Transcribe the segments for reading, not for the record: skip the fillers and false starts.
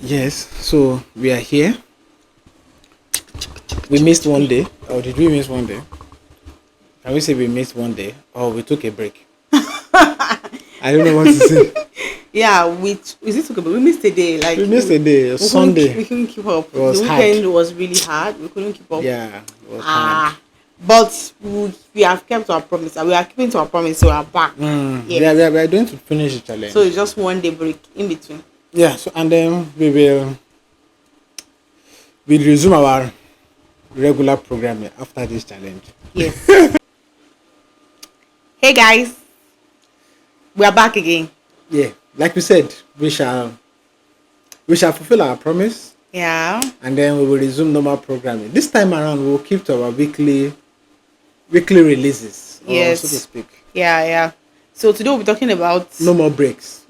Yes, so we are here. We missed one day, or did we miss one day? Can we say we missed one day, or we took a break? I don't know what to say. Yeah, we still took a we missed a day. We Like missed a day, we Sunday. couldn't keep up. It The was hard. weekend was really hard. We couldn't keep up. Yeah, it was hard. But we have kept our promise. And we are keeping to our promise. So we are back. Yeah, Yes. we are going to finish the So challenge. it's just one day break in between. Yeah, so and then we'll resume our regular programming after this challenge. Yes. Hey guys, we are back again. Yeah, like we said, we shall fulfill our promise, Yeah. and then we will resume normal programming. This time around, we will keep to our weekly releases, or Yes. so to speak. Yeah. So today we'll be talking about. No more breaks.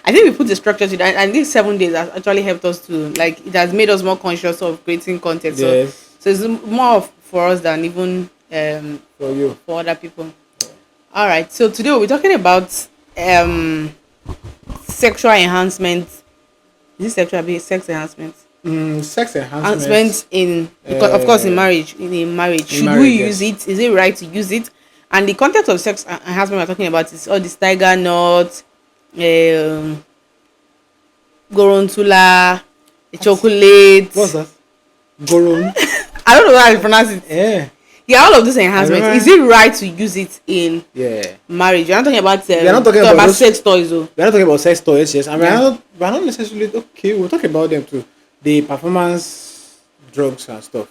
I think we put the structure to that, and these 7 days has actually helped us to it has made us more conscious of creating content. Yes, So it's more for us than even for you. for other people. All right. So today we'll be talking about sexual enhancement. Is it sexual? Be sex enhancement. Sex enhancement. Enhancement in because of course in marriage. In marriage, should marriage, we yes. use it? Is it right to use it? And the context of sex enhancement we're talking about is all this tiger nut, gorontula, the chocolate. What's that? Goron. I don't know how to pronounce it. Yeah, Yeah, all of this enhancement. remember- Is it right to use it in yeah. marriage? You're not talking about are not talking about those- sex toys, though. We're not talking about sex toys, yes, and Yeah. we're not necessarily okay. We'll talk about them too. The performance drugs and stuff.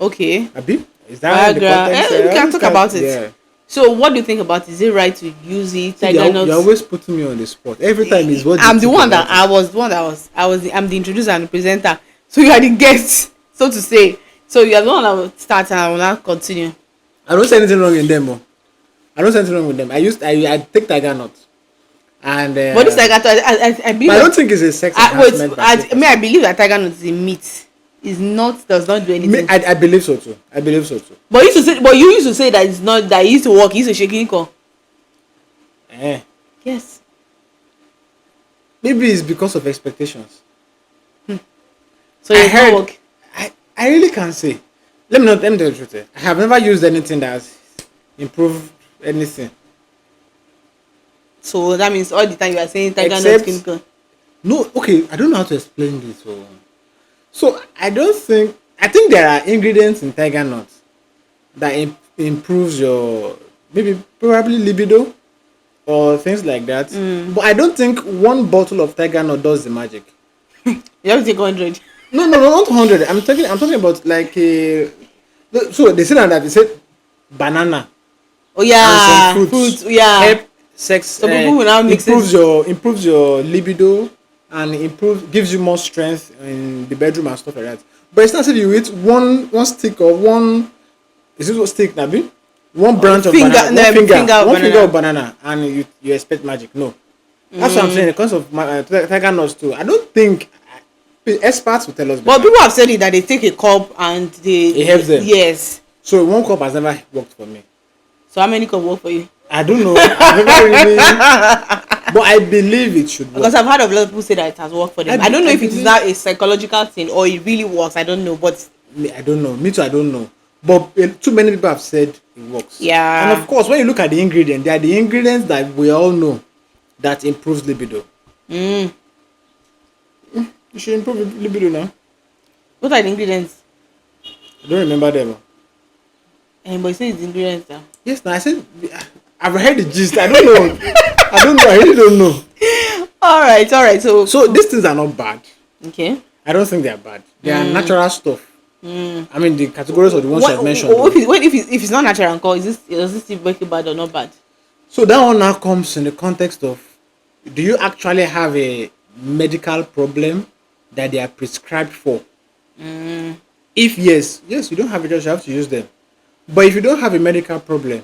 Okay. Abi, is that the Viagra. context? We can talk about it. Yeah. So, what do you think about? Is it right to use it? See, Tiger nuts. you're always putting me on the spot. Every time is what I'm you the think one that about it. I'm the introducer and the presenter. So you are the guest, so to say. So you are the one that will start and I will not continue. I don't see anything wrong in them. Oh. I don't see anything wrong with them. I take tiger nut, and But this tiger nut, I believe. but I don't think it's a sex enhancement. I believe that tiger nut is a meat. Is not does not do anything. I believe so too. I believe so too. But you used to say that it's not that it used to work. It used to shake it. Eh. Yes. Maybe it's because of expectations. So I it's heard. not work. I really can't say. Let me tell you the truth. I have never used anything that has improved anything. So that means all the time you are saying tiger nut Except- skin. No, okay, I don't know how to explain this. So I don't think I think there are ingredients in tiger nuts that improves your maybe probably libido or things like that. But I don't think one bottle of tiger nut does the magic. You have to take 100. No, not 100. I'm talking about like so they say that they said banana Oh yeah, and some fruits yeah. help sex. Some people will now mix improves your libido and gives you more strength in the bedroom and stuff like that. But it's not if you eat one stick or one is it what stick Nabi? One branch of finger- banana, no, finger of one banana. finger of banana, and you expect magic. No, that's what I'm saying. Because of tiger nuts too, I don't think experts will tell us. But better. people have said it that they take a cup and It helps them. Yes. So one cup has never worked for me. So how many cup work for you? I don't know. I've never really, but I believe it should work. Because I've heard of a lot of people say that it has worked for them. I I don't know I if it is believe- now a psychological thing or it really works. I don't know, but I don't know. Me too. I don't know. But too many people have said it works. Yeah. And of course, when you look at the ingredients, they are the ingredients that we all know that improves libido. You should improve libido now. what are the ingredients? I don't remember them. But you say it's ingredients now. Yes, now I said I've heard the gist. I don't know. I don't know. I really don't know. All right. So These things are not bad. okay. I don't think they are bad. They are natural stuff. I mean, the categories of the ones I've mentioned. If it's not natural, does this still make it bad or not bad? So that one now comes in the context of, do you actually have a medical problem that they are prescribed for? If yes, you don't have it, just you have to use them. But if you don't have a medical problem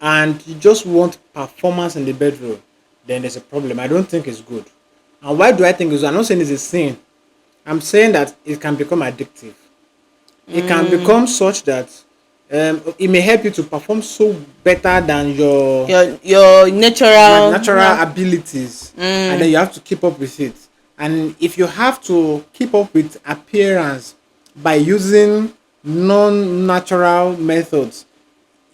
and you just want performance in the bedroom, then there's a problem. I don't think it's good. And why do I think it's good? I'm not saying it's a sin. I'm saying that it can become addictive. It can become such that it may help you to perform so better than your Your natural abilities, and then you have to keep up with it. And if you have to keep up with appearance by using non-natural methods,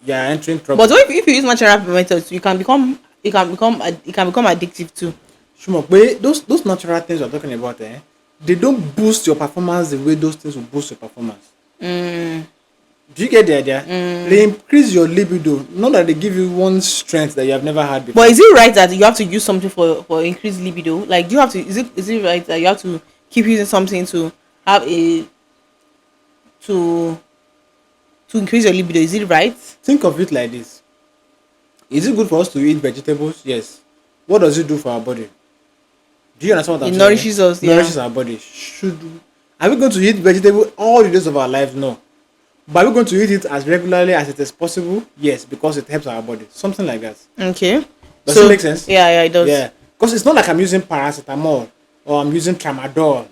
you are entering But trouble. if you use natural methods, it can become addictive too. Shumo, but those natural things we're talking about, they don't boost your performance the way those things will boost your performance. Do you get the idea? They increase your libido, not that they give you one strength that you have never had But before. is it right that you have to use something for increased libido? Like, do you have to? Is it right that you have to keep using something to have a to to increase your libido? Is it right? Think of it like this. Is it good for us to eat vegetables? Yes. What does it do for our body? Do you understand what It I'm saying? nourishes us. Yeah. Nourishes our body. Are we going to eat vegetable all the days of our lives? No. But are we going to eat it as regularly as it is possible? Yes, because it helps our body. Something like that. Okay. Does it So make sense? yeah, it does. Yeah. Because it's not like I'm using paracetamol or I'm using tramadol.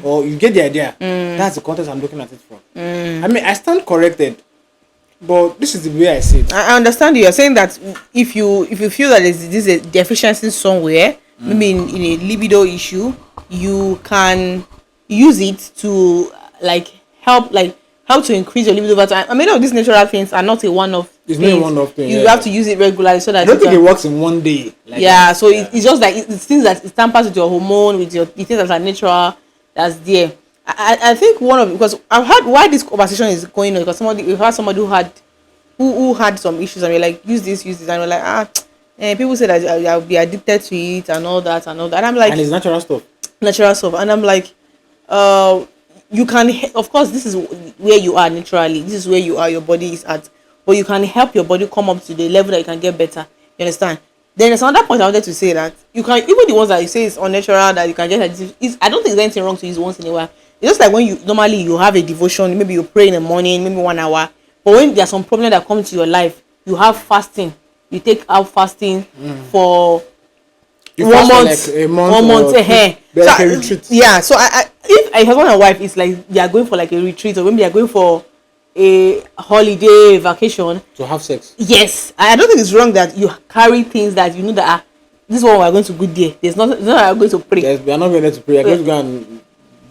Or you get the idea. That's the context I'm looking at it from. I mean, I stand corrected, but this is the way I see it. I understand you. You're saying that if you feel that there's a deficiency somewhere, maybe in a libido issue, you can use it to like help to increase your libido over time. I mean, all these natural things are not a one-off It's not a things. one-off thing. You Yeah, have yeah. to use it regularly so I that don't you think it can. works in one day. Like Yeah, that. so it's just like it's things that it tampers with your hormone, with your the things that are natural that's there. I think one of because I've had why this conversation is going on because we've had somebody who had some issues and we're like use this and we're like people say that I'll be addicted to it and all that and I'm like And it's natural stuff. natural stuff and I'm like you can of course this is where you are naturally, this is where you are, your body is at, but you can help your body come up to the level that you can get better, you understand. Then there's another point I wanted to say that you can even the ones that you say is unnatural that you can get addicted is I don't think there's anything wrong to use once in a while. It's just like when you normally you have a devotion, maybe you pray in the morning, maybe 1 hour, but when there's some problem that comes to your life, you have fasting, you take out fasting for You one fast for month, like a month 1 month, or two, so like a retreat. yeah, so I if a husband and wife is like they are going for like a retreat or maybe they are going for a holiday vacation, To have sex. yes, I don't think it's wrong that you carry things that you know that this is what we're going to go there, there's not it's not that we're going to pray. Yes, we are not going there to pray. We are going to go and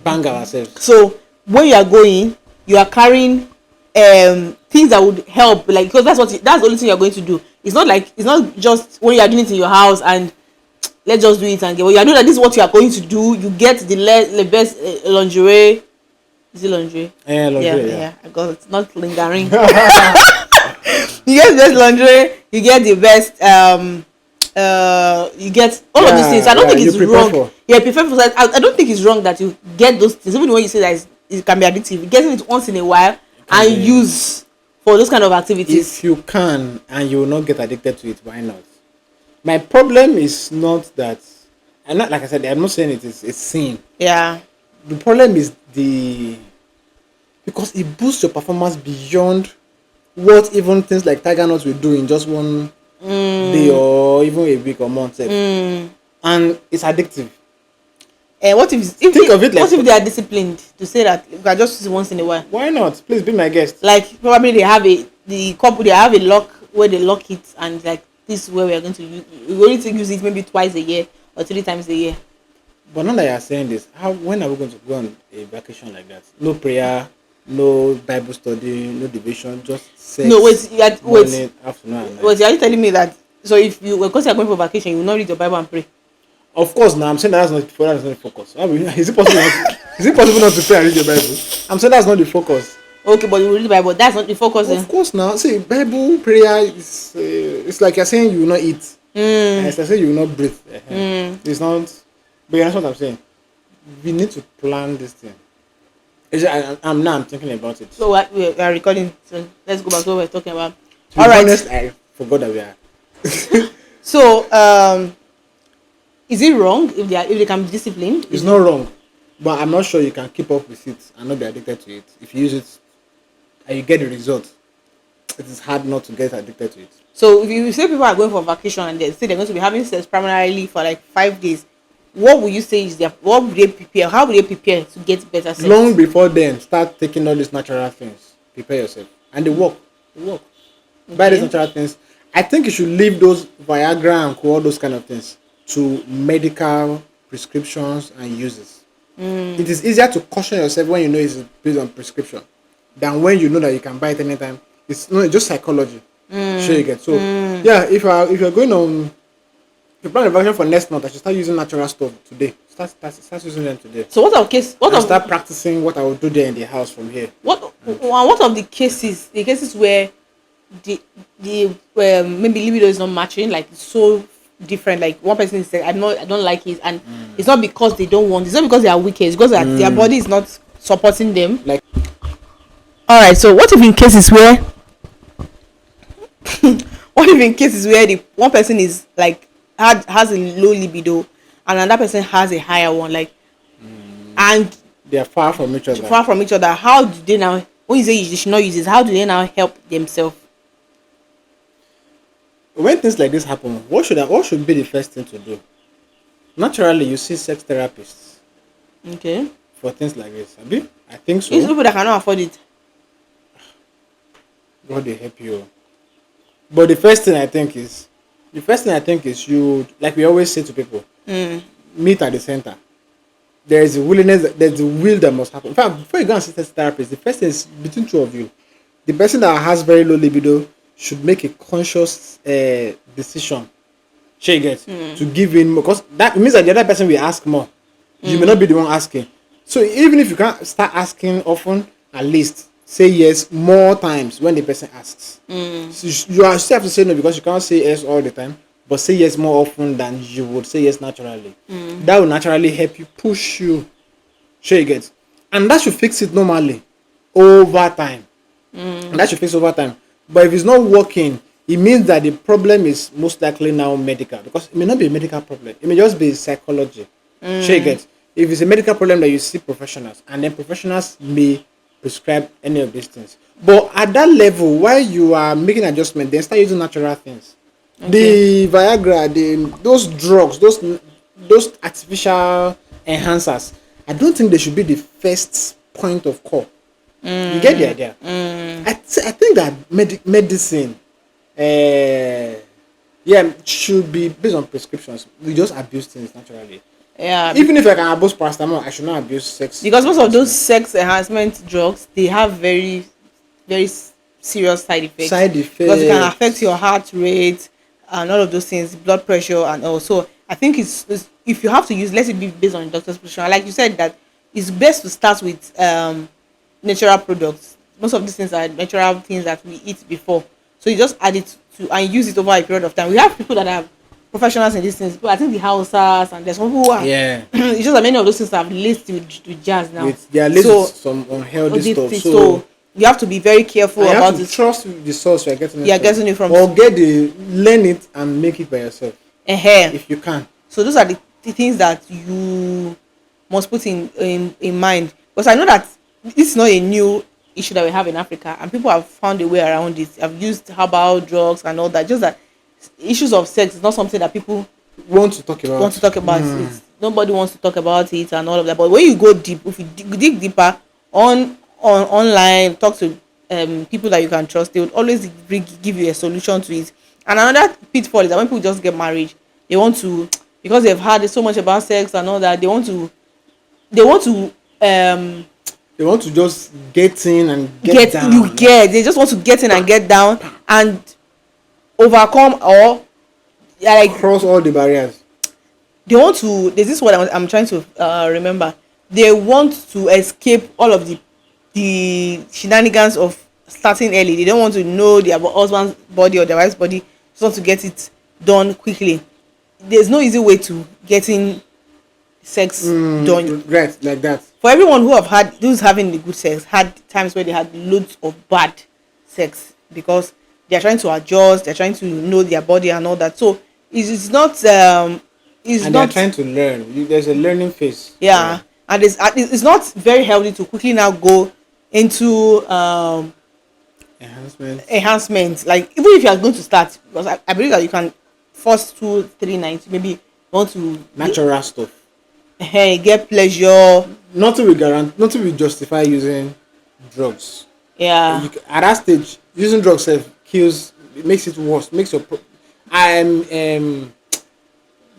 bang ourselves. So when you are going, you are carrying things that would help, like because that's the only thing you're going to do. It's not like it's not just when you are doing it in your house and let's just do it and get. Well, you know that this is what you are going to do. You get the best lingerie. Is it lingerie? Yeah, lingerie, yeah. I got it. Not lingering. You get the best lingerie. You get the best you get all of these things. I don't think you it's prepare wrong. for. Yeah, prefer for that. I don't think it's wrong that you get those things. Even when you say that it can be addictive, getting it once in a while and be. use for those kind of activities. If you can and you will not get addicted to it, why not? My problem is not that, and not like I said, I'm not saying it is a sin. Yeah. The problem is because it boosts your performance beyond what even things like Tiger Nuts will do in just one day or even a week or month. And it's addictive. And what if Think of it like- what if they are disciplined to say that you can just use it once in a while? Why not? Please be my guest. Like probably the couple they have a lock where they lock it and like this is where we are going to use. We only to use it maybe twice a year or 3 times a year. But now that you are saying this, when are we going to go on a vacation like that? No prayer, no Bible study, no devotion, just sex. No, wait, morning, afternoon, and night. wait. Are you telling me that? So if you because you are going for vacation, you will not read your Bible and pray? Of course, now I'm saying that's not the focus. Is it possible? Is it possible not to pray and read your Bible? I'm saying that's not the focus. Okay, but you will read the Bible. That's not the focus. Of course, now see Bible prayer is it's like you're saying you will not eat. And it's like saying you will not breathe. It's not. But you understand what I'm saying? We need to plan this thing. I'm thinking about it. So we are recording. So let's go back to what we're talking about. To be honest, I forgot that we are. So is it wrong if they can be disciplined? It's not wrong, but I'm not sure you can keep up with it and not be addicted to it. If you use it and you get the result, it is hard not to get addicted to it. So if you say people are going for vacation and they say they're going to be having sex primarily for like 5 days, what would you say is what would they prepare? How would they prepare to get better sex? Long before then, start taking all these natural things. Prepare yourself, and they work. Buy these natural things. I think you should leave those Viagra and all those kind of things to medical prescriptions and uses. It is easier to caution yourself when you know it's based on prescription than when you know that you can buy it anytime. It's no, it's just psychology. Sure you get. So yeah, if you're going on, if you plan a vacation for next month, I should start using natural stuff today. Start using them today. So what of case? What And of start practicing what I will do there in the house from here. what of the cases? The cases where the maybe libido is not matching, like it's so different. Like one person is saying, I don't like it, and it's not because they don't want. It's not because they are wicked. It's because their body is not supporting them. Like All right. So what if in cases where what if in cases where the one person is like has a low libido and another person has a higher one, like and they are far from each other. far from each other? How do they now? When you say you should not use this, how do they now help themselves? When things like this happen, what should be the first thing to do? Naturally, you see sex therapists Okay. for things like this. Abi? I think so. It's people that cannot afford it. God will help you. But the first thing I think is you, like we always say to people, meet at the center. There is a willingness, there's a will that must happen. In fact, before you go and see a therapist, the first thing is between two of you. The person that has very low libido should make a conscious decision. She gets to give in more, because that means that the other person will ask more. You may not be the one asking. So even if you can't start asking often, at least say yes more times when the person asks. So you still have to say no because you can't say yes all the time, but say yes more often than you would say yes naturally. That will naturally help you push you. Sure you get. And that should fix it normally over time. And that should fix over time. But if it's not working, it means that the problem is most likely now medical, because it may not be a medical problem. It may just be psychology. Sure you get. If it's a medical problem that you see professionals, and then professionals may prescribe any of these things. But at that level, while you are making adjustment, then start using natural things. The Viagra, those drugs, those artificial enhancers, I don't think they should be the first point of call. You get the idea? I think that medicine, should be based on prescriptions. We just abuse things naturally. Yeah. Even if I can abuse paracetamol, I should not abuse sex. Because most of those sex enhancement drugs, they have very, very serious side effects. Because it can affect your heart rate and all of those things, blood pressure and also I think it's if you have to use, let it be based on doctor's prescription. Like you said, that it's best to start with natural products. Most of these things are natural things that we eat before. So you just add it to and use it over a period of time. We have people that have professionals in these things. But I think the houses and there's some who are it's just that many of those things have laced with jazz now. They are laced with some unhealthy stuff. So you have to be very careful about it. Trust the source you're getting it from. Or learn it and make it by yourself. If you can. So those are the things that you must put in mind. Because I know that this is not a new issue that we have in Africa, and people have found a way around it. I've used herbal drugs and all that. Just that issues of sex is not something that people want to talk about. Nobody wants to talk about it and all of that. But when you go deep, if you dig deeper online, talk to people that you can trust, they would always give you a solution to it. And another pitfall is that when people just get married, they want to, because they've heard so much about sex and all that, they want to just get in and get down. They just want to get in and get down and overcome or like cross all the barriers. They want to. This is what I'm trying to remember. They want to escape all of the shenanigans of starting early. They don't want to know their husband's body or their wife's body. Just want to get it done quickly. There's no easy way to getting sex done. Right, like that. For everyone who's having the good sex, had times where they had loads of bad sex because they're trying to adjust, they're trying to know their body and all that. So it's not they're trying to learn. There's a learning phase. Yeah. And it's not very healthy to quickly now go into enhancement. Like even if you are going to start, because I believe that you can first 2-3 nights maybe want to natural stuff. Get pleasure. Nothing will justify using drugs. Yeah. At that stage, using drugs makes it worse. Makes your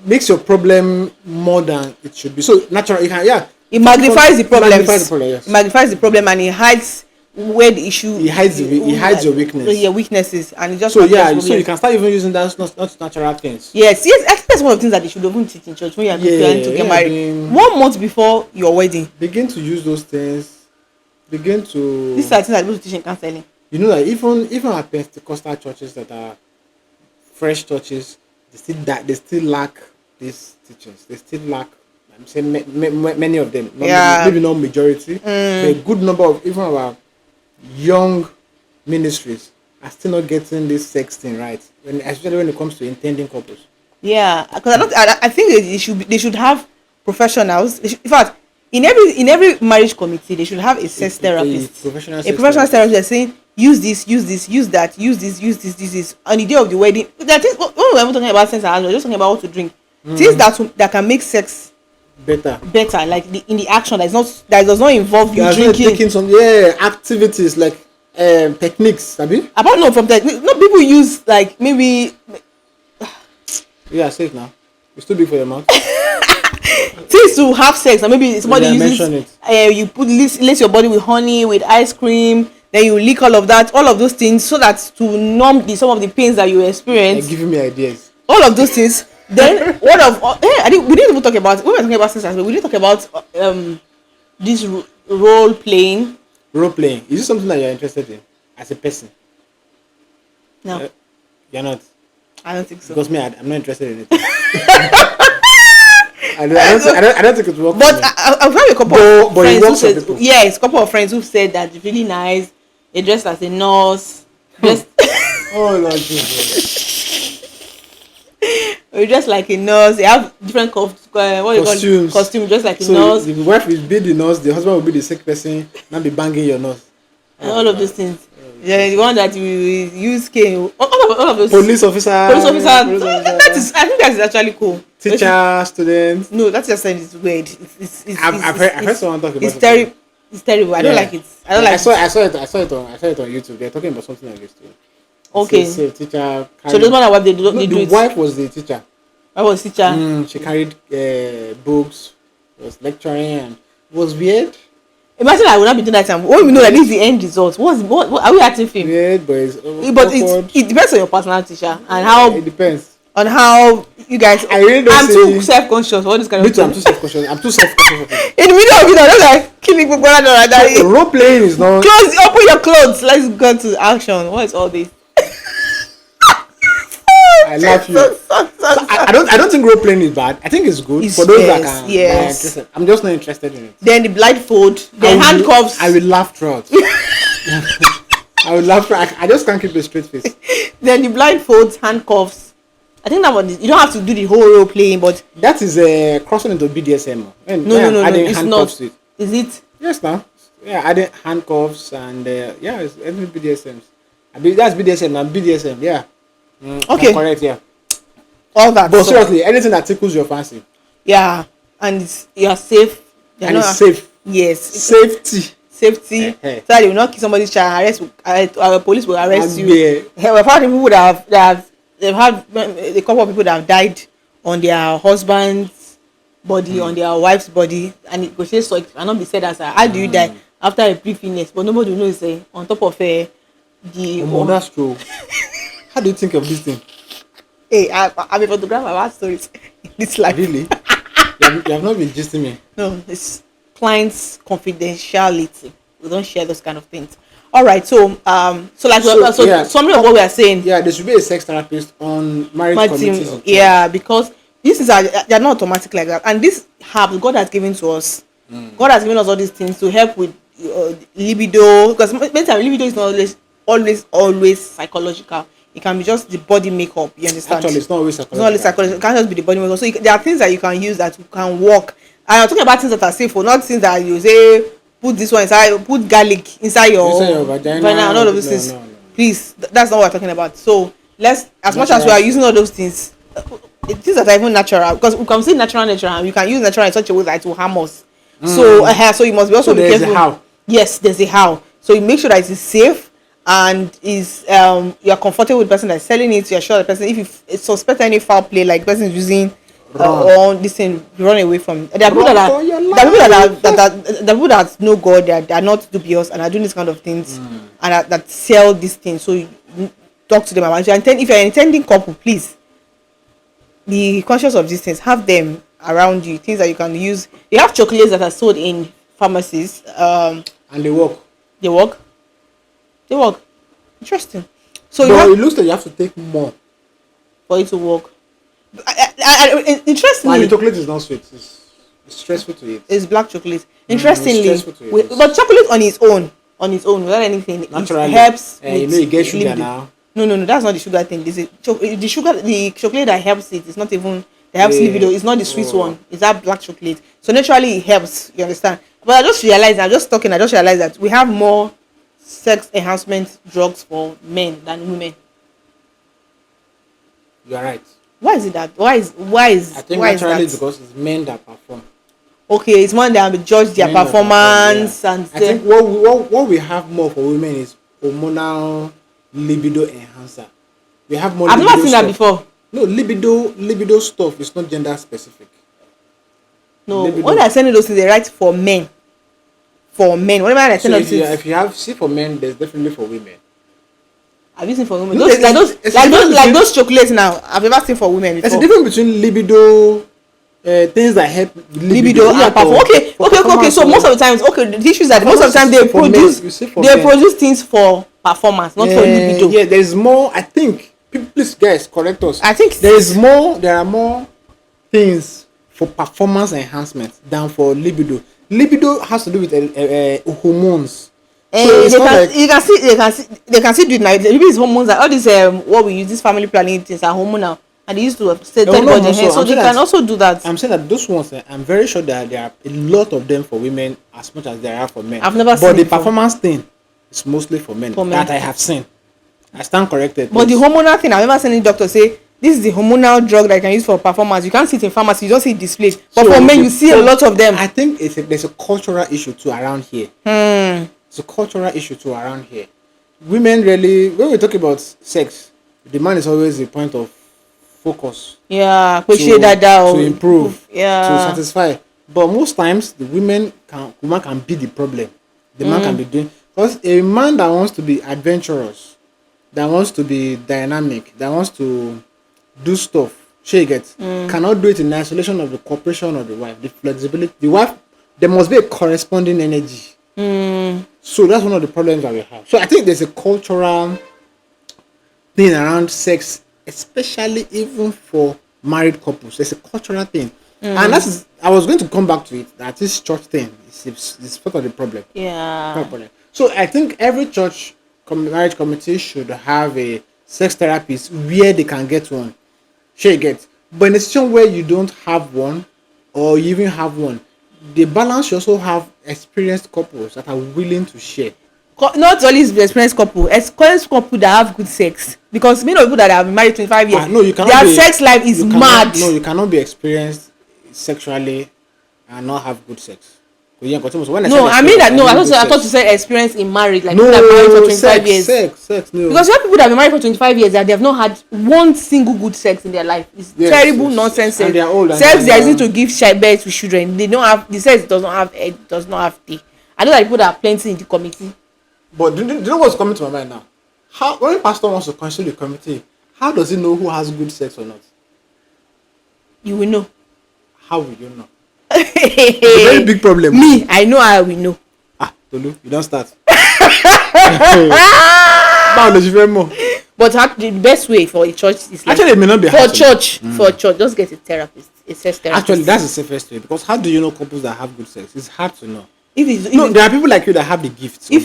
makes your problem more than it should be. So natural, you can It magnifies the problems. Magnifies the problem, yes. It magnifies the problem, and it hides where the issue. It hides your weakness. Your weaknesses, and it just. So yeah, so you can start even using that not natural things. Yes, I think that's one of the things that they should even teach in church when you are preparing to get married. 1 month before your wedding. Begin to use those things. Begin to. These are things that people teach in counseling. You know that even our Pentecostal churches that are fresh churches, they still lack these teachings. They still lack. I'm saying many of them. Maybe not majority. But a good number of even our young ministries are still not getting this sex thing right, especially when it comes to intending couples. Yeah, because I think they should have professionals. In fact, in every marriage committee, they should have a sex therapist, a professional therapist that's saying use this, use that, use this. On the day of the wedding, that is when we're even talking about sex, we're just talking about what to drink. Things that can make sex better, like in the action that does not involve you drinking. Taking some activities like techniques, abi? Apart from techniques, no, people use like maybe. Yeah, say it now. It's too big for your mouth. Things to have sex, and maybe somebody uses you put lace your body with honey, with ice cream, then you lick all of those things so that to numb some of the pains that you experience. You're giving me ideas. All of those things. Then we didn't even talk about when we were talking about sex, but we didn't talk about this role playing. Role playing, is this something that you're interested in as a person? No, you're not. I don't think so. Because I'm not interested in it. I don't think it works. But I've had a couple of friends who said, a couple of friends who said that it's really nice. They dressed as a nurse. Oh Lord Jesus. Or just like a nurse. They have different costumes, just like a nurse. The wife will be the nurse, the husband will be the sick person, not be banging your nurse. And all of those things. Yeah, the one that you use cane. All of those. Police officer. That is, I think that is actually cool. Teacher, student. No, that's just saying it's weird. I've heard someone talk about it. It's terrible. I don't like it. I saw it on YouTube. They're talking about something like this too. Okay. So teacher. So those one are what they do. The wife was the teacher. I was teacher. She carried books, was lecturing, and it was weird. Imagine I would not be doing that time. When we know that this is the end result, what are we acting film? Weird, but it depends on your personal teacher and how. It depends on how you guys. I'm too self-conscious. All this kind of thing. I'm too self-conscious. In the middle of it, I'm just like killing people. So role playing is not. Open your clothes. Let's go to action. What is all this? I love you. I don't think role playing is bad. I think it's good for those that can. Yes. I'm just not interested in it. Then the blindfold, the handcuffs. I will laugh throughout. I will laugh. I just can't keep a straight face. Then the blindfolds, handcuffs. I think that one. You don't have to do the whole role playing, but that is crossing into BDSM. No. It's not. Is it? Yes, now. Yeah, adding handcuffs and it's BDSM. That's BDSM and BDSM. Yeah. Okay. Correct. Yeah. All that. But seriously, anything that tickles your fancy. Yeah, and you're safe. It's safe. Yes. Safety. So that you will not kill somebody's child. Police will arrest you. Yeah. We've had people they've had a couple of people that have died on their husband's body, on their wife's body, and it goes so it cannot be said as how do you die after a brief illness, but nobody will know it's on top of the. That's true. How do you think of this thing? Hey, I'm a photographer. I have stories in this life. Really? you have not been gisting me. No, it's client's confidentiality. We don't share those kind of things. All right, so summary of what we are saying. Yeah, there should be a sex therapist on marriage committees. Yeah, because this is they're not automatic like that, and this help God has given to us. God has given us all these things to help with libido, because many times libido is not always psychological. It can be just the body makeup. You understand? Actually, it's not always psychological. It can't just be the body makeup. So there are things that you can use that can work. And I'm talking about things that are safe, not things that you say put this one inside, put garlic inside your vagina and all of those things. No. Please, that's not what we're talking about. So let's, as much as we are using all those things, things that are even natural, because we can say natural, and we can use natural in such a way that it will harm us. So you must be also be careful. How. Yes, there's a how. So you make sure that it is safe and is you are comfortable with the person that's selling it. You are sure the person, if you suspect any foul play, like the person is using Run. or this thing, run away from. There are people that Run are for your there are people that are life. there are people that know God, they are not dubious and are doing this kind of things, and that sell these things. So you talk to them about it. If you're intending couple, please be conscious of these things. Have them around you, things that you can use. You have chocolates that are sold in pharmacies. And they work. They work. They work. Interesting. So you But it have looks like you have to take more. for it to work. And the Interestingly, chocolate is not sweet. It's stressful to eat. it's black chocolate. It's Interestingly, stressful to eat. but chocolate on its own, without anything, Naturally. it helps You with know you get sugar libido. now. No, that's not the sugar thing. The chocolate that helps it. It's not even that helps libido. It's not the sweet Oh. one. It's that black chocolate. So naturally, it helps. You understand? But I just realized. I'm just talking. I just realized that we have more sex enhancement drugs for men than women. You are right. Why is it that? I think why is naturally that? because it's men that perform. Okay, it's one that will judge their Men that perform, performance yeah. and I think what we have more for women is hormonal libido enhancer. We have more. I've never libido seen that stuff. before. No, libido stuff is not gender specific. No, Libido. when they're sending those things, they write for men. For men. Whenever I So send those things, if you have see for men, there's definitely for women. I've seen for women. No, Those, it's a difference like between- those chocolates now. I've never seen for women There's a before. difference between libido, things that help Libido and out perform. of- Okay. for So performance, most of the times, the issue is that most of the time they for men, produce you see for they men. produce things for performance, not for libido. Yeah, there's more. I think people, please guys, correct us. I think there is more. There are more things for performance enhancement than for libido. Libido has to do with hormones. So it's not like They can see do it now. Maybe it's hormones. Like all these what we use, these family planning things are hormonal, and they used to say No, no, no, so I'm they saying can that- also do that. I'm saying that those ones, I'm very sure that there are a lot of them for women as much as there are for men. I've never but seen the it before. performance thing is mostly for men, For men. that I have seen. I stand corrected. But the please. hormonal thing, I've never seen any doctor say this is the hormonal drug that you can use for performance. You can't see it in pharmacy, you don't see it displayed. But So for men, the- you see a lot of them. I think there's a cultural issue too around here. It's a cultural issue too around here. Women really, when we talk about sex, the man is always the point of focus Yeah, to improve, Yeah. to satisfy. But most times the woman can be the problem. The man can be doing, because a man that wants to be adventurous, that wants to be dynamic, that wants to do stuff, she gets cannot do it in isolation of the cooperation of the wife, the flexibility. The wife, there must be a corresponding energy. So that's one of the problems that we have. So I think there's a cultural thing around sex, especially even for married couples. There's a cultural thing, and that's I was going to come back to it. That this church thing is part of the problem. Yeah. Part of the problem. So I think every church marriage committee should have a sex therapist where they can get one. She gets, but in a situation where you don't have one, or you even have one, the balance should also have experienced couples that are willing to share. Not only experienced couple that have good sex, because many people that have been married 25 years, No, you cannot their be, sex life is you cannot- mad. No, you cannot be experienced sexually and not have good sex. When No, I mean that. No, I thought you said experience in marriage, like people that are married for 25 years. Sex, no. Because you have people that have been married for 25 years that they have not had one single good sex in their life. It's Yes, terrible yes, nonsense. and they are old and Sex they that are- is need to give birth to children. They don't have the sex does not have day. I know that people that are plenty in the committee. But do you know what's coming to my mind now? How when a pastor wants to constitute the committee, how does he know who has good sex or not? You will know. How will you know? It's a very big problem. Me, I know I will know. Tolu, you don't start. Báwo ló ṣe fẹ́ mọ̀? But the best way for a church is like, Actually, it may not be for hard to know. for church, just get a therapist, a sex therapist. Actually, that's the safest way, because how do you know couples that have good sex? It's hard to know. if No, there are people like you that have the gift. if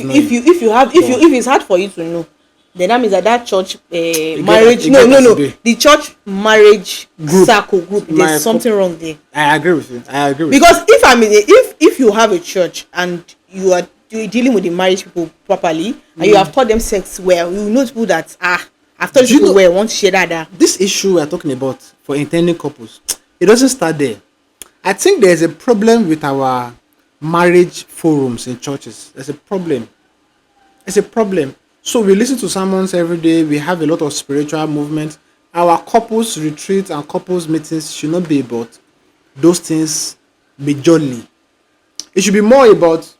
it's hard for you to know, then that means that church marriage it get no today. the church marriage Group. circle group, My there's something wrong there. I agree with you. Because if you have a church and you're dealing with the marriage people properly and you have taught them sex well, you know people that I've taught Do you people know- well, want to share that. This issue we are talking about for intending couples, it doesn't start there. I think there's a problem with our marriage forums in churches. There's a problem. It's a problem. So we listen to sermons every day. We have a lot of spiritual movement, our couples retreat and couples meetings should not be about those things majorly. It should be more about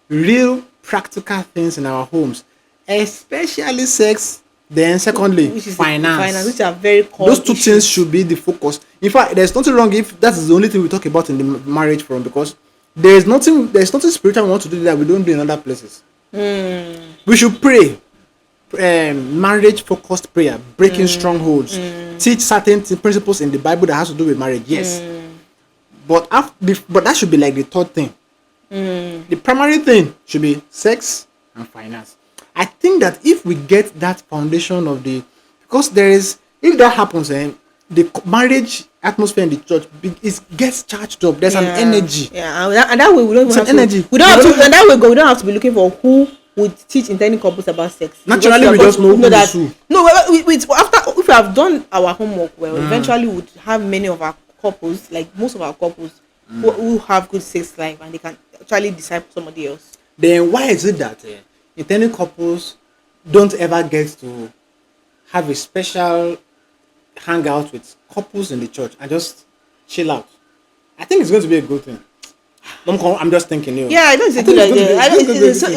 real practical things in our homes, especially sex. Then, secondly, which is the finance, finance. which are very core Those two things issues. should be the focus. In fact, there's nothing wrong if that is the only thing we talk about in the marriage forum, because there's nothing spiritual we want to do that we don't do in other places. We should pray, marriage focused prayer, breaking strongholds, teach certain principles in the Bible that has to do with marriage. Yes, but that should be like the third thing. The primary thing should be sex and finance. I think that if we get that foundation of the, because there is, if that happens, the marriage atmosphere in the church gets charged up. There's an energy. Yeah, and that way we don't It's even an have to. energy. We don't have to. And that way, we don't have to be looking for who would teach intending couples about sex. Naturally, we just know who that. is who. No, after if we have done our homework well, eventually we would have many of our couples, like most of our couples, who have good sex life, and they can actually disciple somebody else. Then why is it that intending couples don't ever get to have a special hangout with couples in the church and just chill out? I think it's going to be a good thing. I'm just thinking. Yeah, I don't think it's a good idea.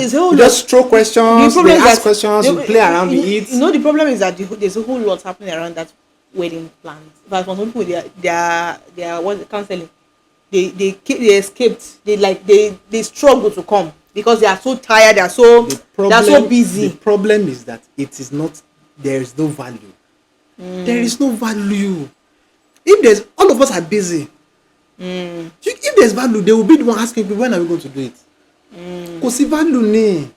It's a whole lot. Just throw questions, The they problem is ask that questions, you play around, we eat. You know, the problem is that there's a whole lot happening around that wedding plans. But for some people, they are what counseling. They escaped. They struggle to come because they are so tired. They are so busy. The problem is that it is not. There is no value. There is no value. If there's, all of us are busy. If there's value, they will be the one asking people, when are we going to do it? Kò sí value ni.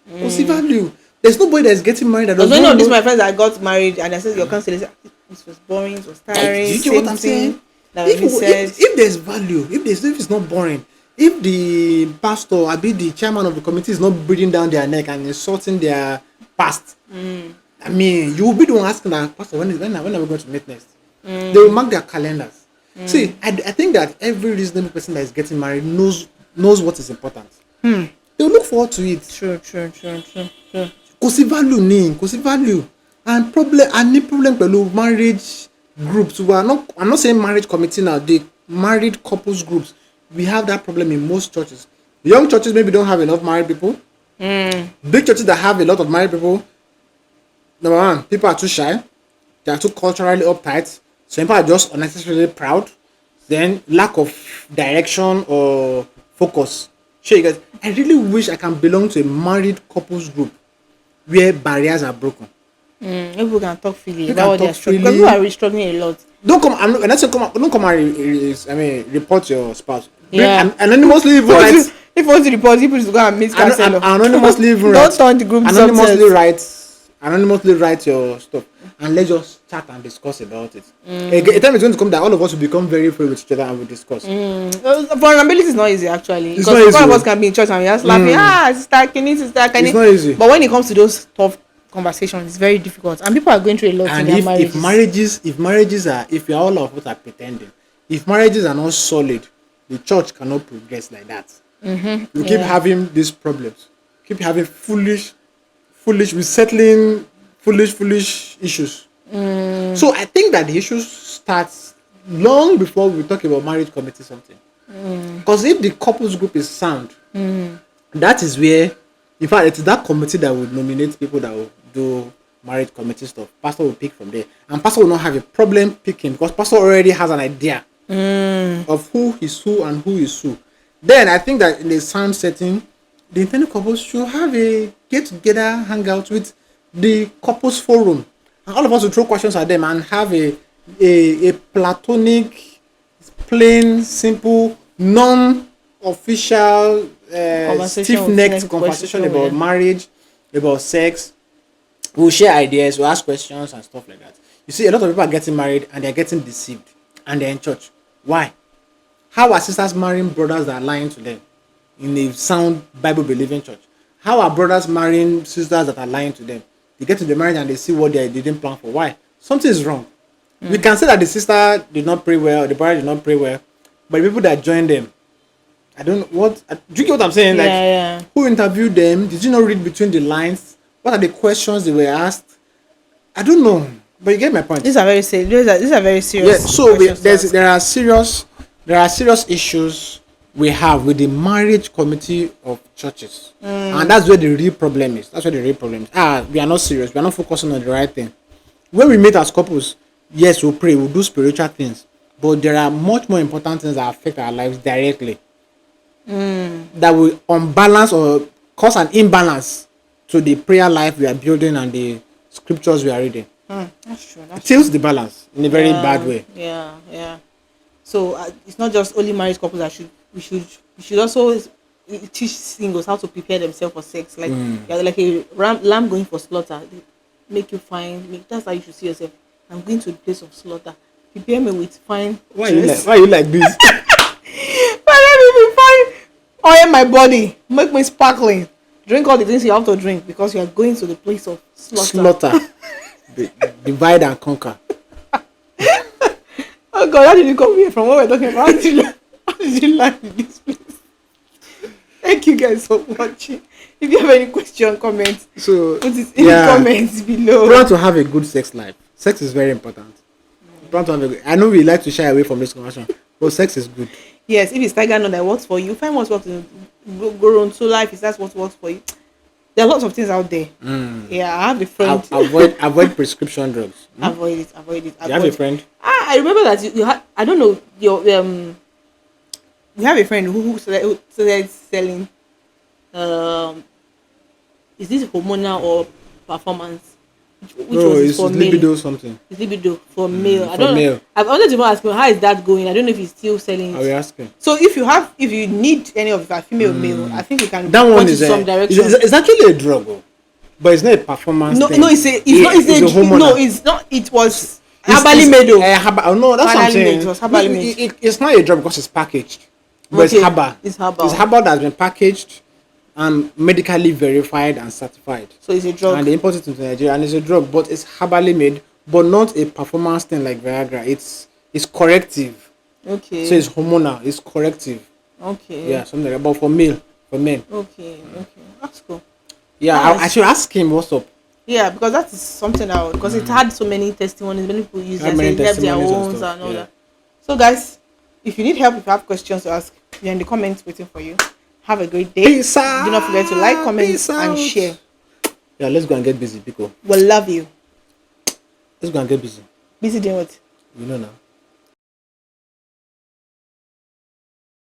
Kò sí value. There's nobody that's getting married that doesn't know. Of These my friends that got married and I said your counselor said this was boring, it was tiring. Do you get what I'm saying? If there's value, if it's not boring, if the pastor or the chairman of the committee is not breathing down their neck and insulting their past, I mean, you will be the one asking that pastor, when are we going to meet next? They will mark their calendars. See, I think that every reasonable person that is getting married knows what is important. They will look forward to it. True. Kò sí value. And problem pẹ̀lú marriage groups. I'm not saying marriage committee now. The married couples groups, we have that problem in most churches. Young churches maybe don't have enough married people. Big churches that have a lot of married people, number one, people are too shy. They are too culturally uptight. Some people are just unnecessarily proud. Then lack of direction or focus. Sure, you guys, I really wish I can belong to a married couples group where barriers are broken. People can talk freely about what they're struggling. Because people are really struggling a lot. Don't come and report your spouse. Yeah. Anonymously even write. If you want to report, people should go and meet counselor. Anonymously even Don't turn the group anonymously write your stuff and let's just chat and discuss about it. A time is going to come that all of us will become very free with each other and we'll discuss. Vulnerability is not easy actually. It's because not easy. All of us can be in church and we're just laughing. Sister Kenny. It's not easy. But when it comes to those tough conversations, it's very difficult. And people are going through a lot and in their marriages. if all of us are pretending, if marriages are not solid, the church cannot progress like that. We keep having these problems. Keep having foolish resettling foolish issues. So I think that the issues starts long before we talk about marriage committee something. Because if the couples group is sound, that is where, in fact, it's that committee that would nominate people that will do marriage committee stuff. Pastor will pick from there, and pastor will not have a problem picking because pastor already has an idea of who is who and who is who. Then I think that in a sound setting, the intended couples should have a get-together hangout with the couples forum, and all of us will throw questions at them and have a platonic, plain, simple, non-official, stiff-necked conversation about marriage, about sex. We'll share ideas, we'll ask questions and stuff like that. You see, a lot of people are getting married and they're getting deceived, and they're in church. Why? How are sisters marrying brothers that are lying to them in a sound Bible-believing church? How are brothers marrying sisters that are lying to them? They get to the marriage and they see what they didn't plan for. Why? Something is wrong. We can say that the sister did not pray well, the brother did not pray well, but the people that joined them, do you get what I'm saying? Yeah. Who interviewed them? Did you not read between the lines? What are the questions they were asked? I don't know. But you get my point. These are very serious. These are very Yeah. serious So questions to ask. there are serious issues we have with the marriage committee of churches, and that's where the real problem is. That's where the real problem is. We are not serious. We are not focusing on the right thing. When we meet as couples, yes, we'll pray, we'll do spiritual things, but there are much more important things that affect our lives directly. That will unbalance or cause an imbalance to the prayer life we are building and the scriptures we are reading. That's true. It That's tilts the balance in a very bad way. yeah, yeah. So it's not just only married couples that we should also teach singles how to prepare themselves for sex. Like you're like a lamb going for slaughter. They make you fine. That's how you should see yourself. I'm going to the place of slaughter. Prepare me with fine dress. Why you like this? Let me be fine. Oil my body. Make me sparkling. Drink all the things you have to drink because you are going to the place of slaughter. Divide and conquer. Oh God, how did you come here from? What we're talking about? How did you land in this place? Thank you guys for watching. If you have any question, comments, So put it in the comments below. Plan to have a good sex life. Sex is very important. Plan to have a good, I know we like to shy away from this conversation, but sex is good. Yes, if it's tiger nut that works for you, find what works in go on to life. Is that's what works for you? There are lots of things out there. Yeah, I have a friend. Avoid prescription drugs. Avoid it. Avoid it. You have a friend? I remember that you had. I don't know your You have a friend who started selling. Is this hormonal or performance? Which No, was it's for libido male? something. It's libido for male. I For don't male. know. I've wanted to ask him how is that going. I don't know if he's still selling I it. will ask him. So if you need any of that female male, I think we can That one point is in some direction. it's actually a drug, but it's not a performance No, thing. no, it's a hormonal. no, it's not. It was It's- herbally made. No, that's what I'm Herbally saying. made, it was herbally made. It's not a drug because it's packaged, but Okay, it's herbal. it's herbal. It's herbal that's been packaged and medically verified and certified. So it's a drug. And they import it into Nigeria, and it's a drug, but it's herbally made, but not a performance thing like Viagra. It's corrective. Okay. So it's hormonal. It's corrective. Okay. Yeah, something like that. But for men. Okay. That's cool. Yeah, Nice. I should ask him what's up. Yeah, because that is something out because it had so many testimonies. Many people use Had it, many they have their testimonies and own stuff, and all yeah. that. So guys, if you need help, if you have questions to ask, we're in the comments waiting for you. Have a great day. Peace out. Do not forget to like, comment, Peace and out. share. Yeah, let's go and get busy, people. We love you. Let's go and get busy. Busy doing what? You know now.